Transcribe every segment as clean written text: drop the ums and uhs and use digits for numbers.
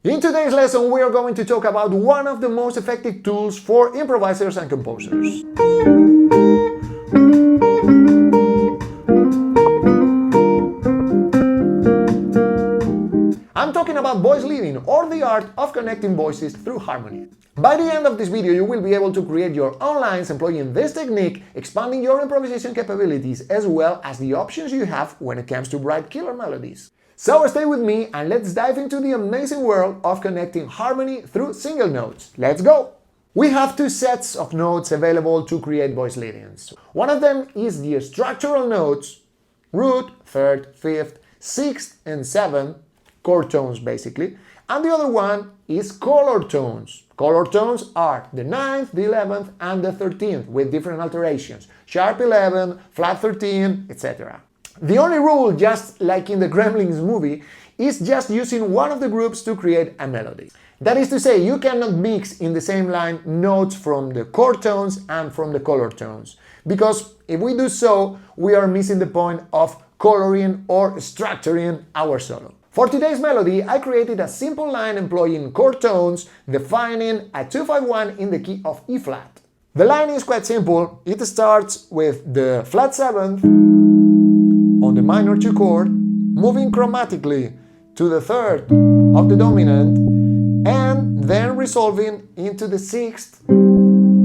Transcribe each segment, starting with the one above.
In today's lesson, we are going to talk about one of the most effective tools for improvisers and composers. I'm talking about voice leading, or the art of connecting voices through harmony. By the end of this video, you will be able to create your own lines employing this technique, expanding your improvisation capabilities, as well as the options you have when it comes to write killer melodies. So stay with me and let's dive into the amazing world of connecting harmony through single notes. Let's go! We have two sets of notes available to create voice leadings. One of them is the structural notes, root, third, fifth, sixth, and seventh, chord tones basically, and the other one is color tones. Color tones are the 9th, the 11th, and the 13th with different alterations, sharp 11, flat 13, etc. The only rule, just like in the Gremlins movie, is just using one of the groups to create a melody. That is to say, you cannot mix in the same line notes from the chord tones and from the color tones, because if we do so, we are missing the point of coloring or structuring our solo. For today's melody, I created a simple line employing chord tones, defining a 2-5-1 in the key of E flat. The line is quite simple. It starts with the flat 7th on the minor 2 chord, moving chromatically to the 3rd of the dominant, and then resolving into the 6th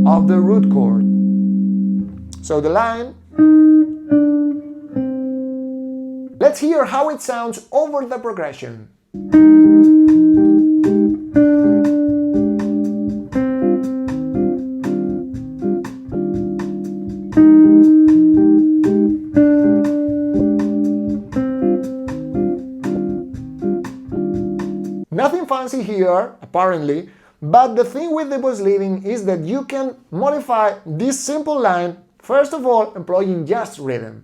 of the root chord. So the line. Let's hear how it sounds over the progression. Nothing fancy here, apparently, but the thing with the voice leading is that you can modify this simple line, first of all, employing just rhythm.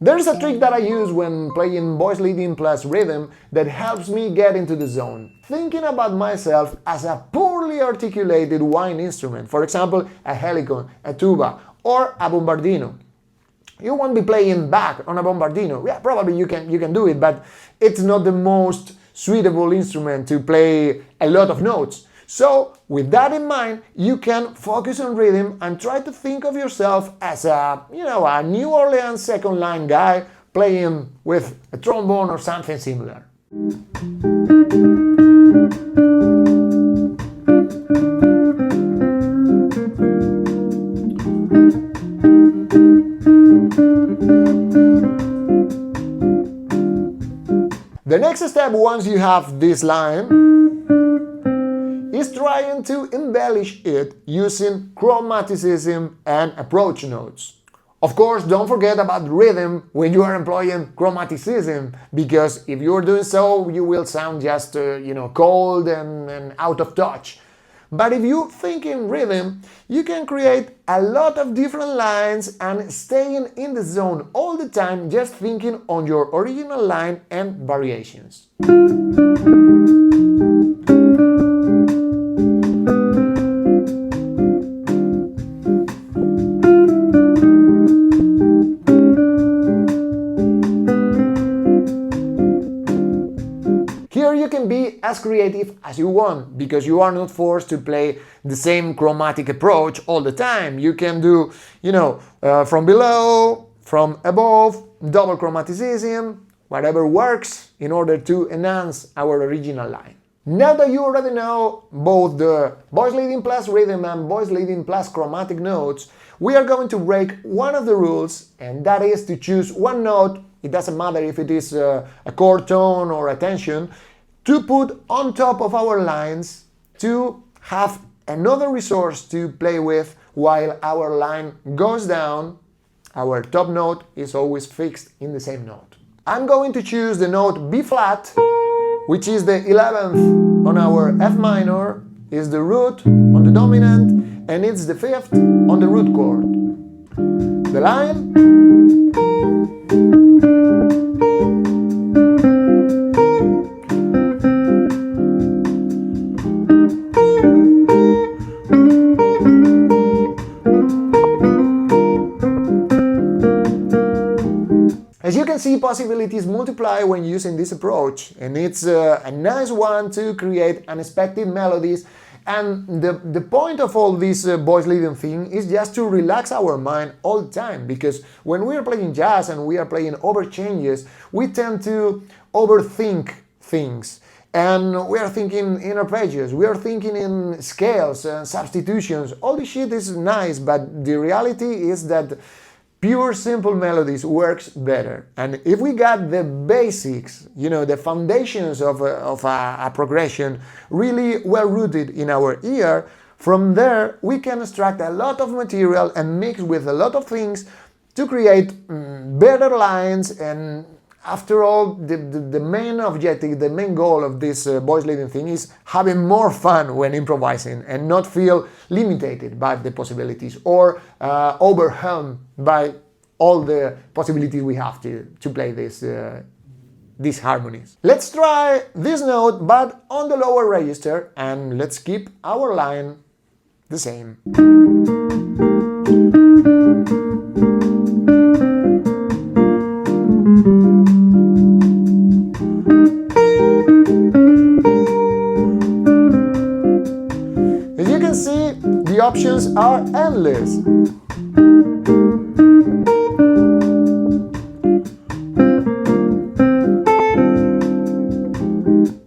There is a trick that I use when playing voice leading plus rhythm that helps me get into the zone. Thinking about myself as a poorly articulated wind instrument, for example, a helicon, a tuba, or a bombardino. You won't be playing back on a bombardino. Yeah, probably you can do it, but it's not the most suitable instrument to play a lot of notes. So, with that in mind, you can focus on rhythm and try to think of yourself as a New Orleans second line guy playing with a trombone or something similar. The next step, once you have this line, is trying to embellish it using Chromaticism and approach notes. Of course, don't forget about rhythm when you are employing Chromaticism, because if you're doing so, you will sound just cold and out of touch. But if you think in rhythm, you can create a lot of different lines and staying in the zone all the time, just thinking on your original line and variations. Here you can be as creative as you want, because you are not forced to play the same chromatic approach all the time. You can do, from below, from above, double chromaticism, whatever works in order to enhance our original line. Now that you already know both the voice leading plus rhythm and voice leading plus chromatic notes, we are going to break one of the rules, and that is to choose one note. It doesn't matter if it is a chord tone or a tension, to put on top of our lines to have another resource to play with while our line goes down. Our top note is always fixed in the same note. I'm going to choose the note B flat, which is the 11th on our F minor, is the root on the dominant, and it's the 5th on the root chord. The line. possibilities multiply when using this approach, and it's a nice one to create unexpected melodies. And the point of all this voice leading thing is just to relax our mind all the time, because when we are playing jazz and we are playing over changes, we tend to overthink things. And we are thinking in arpeggios, we are thinking in scales and substitutions. All this shit is nice, but the reality is that pure simple melodies works better. And if we got the basics, the foundations of a progression really well rooted in our ear, from there we can extract a lot of material and mix with a lot of things to create better lines. And after all, the main objective, the main goal of this voice leading thing is having more fun when improvising and not feel limited by the possibilities or overwhelmed by all the possibilities we have to play these harmonies. Let's try this note but on the lower register, and let's keep our line the same. As you can see, the options are endless.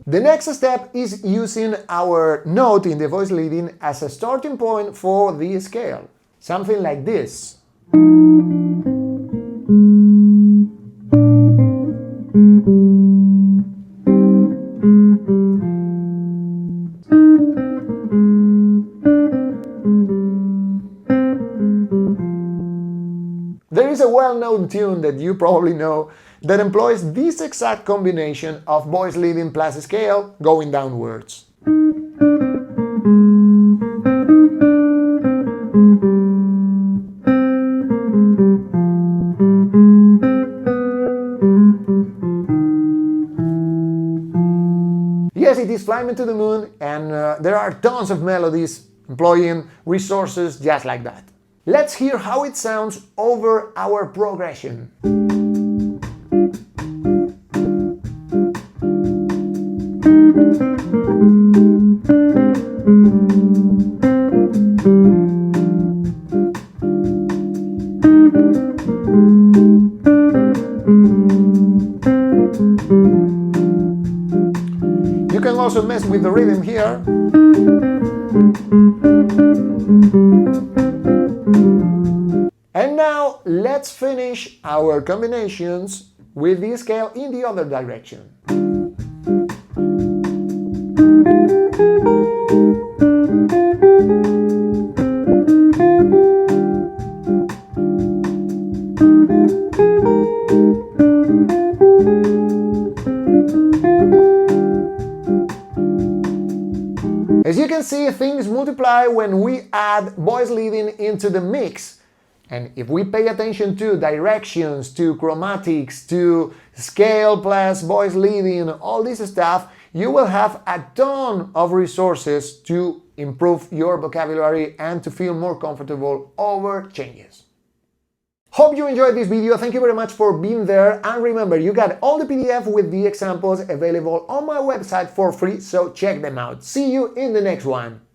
The next step is using our note in the voice leading as a starting point for the scale. Something like this. There is a well-known tune that you probably know that employs this exact combination of voice leading plus scale going downwards. Yes, it is Flying to the Moon, and there are tons of melodies employing resources just like that. Let's hear how it sounds over our progression. You can also mess with the rhythm here. And now let's finish our combinations with the scale in the other direction. As you can see, things multiply when we add voice leading into the mix. And if we pay attention to directions, to chromatics, to scale plus voice leading, all this stuff, you will have a ton of resources to improve your vocabulary and to feel more comfortable over changes. Hope you enjoyed this video. Thank you very much for being there. And remember, you got all the PDF with the examples available on my website for free, so check them out. See you in the next one.